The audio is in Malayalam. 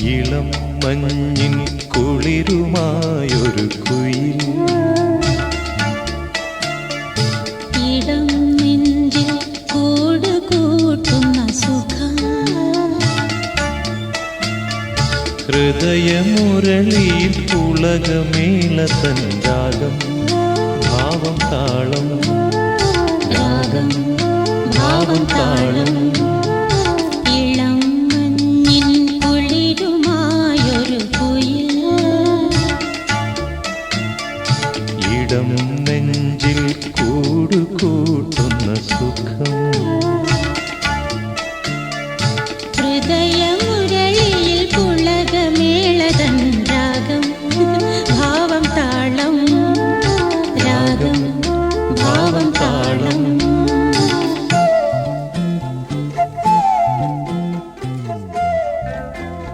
ഇളം മഞ്ഞിൻ കുളിരുമായൊരു കുയിൽ ഇടം നെഞ്ചിൽ കൂട് കൂട്ടുന്ന സുഖം ഹൃദയമുരളിയിൽ പുളകമേളതൻ രാഗം ഭാവം താളം രാഗം ഭാവം താളം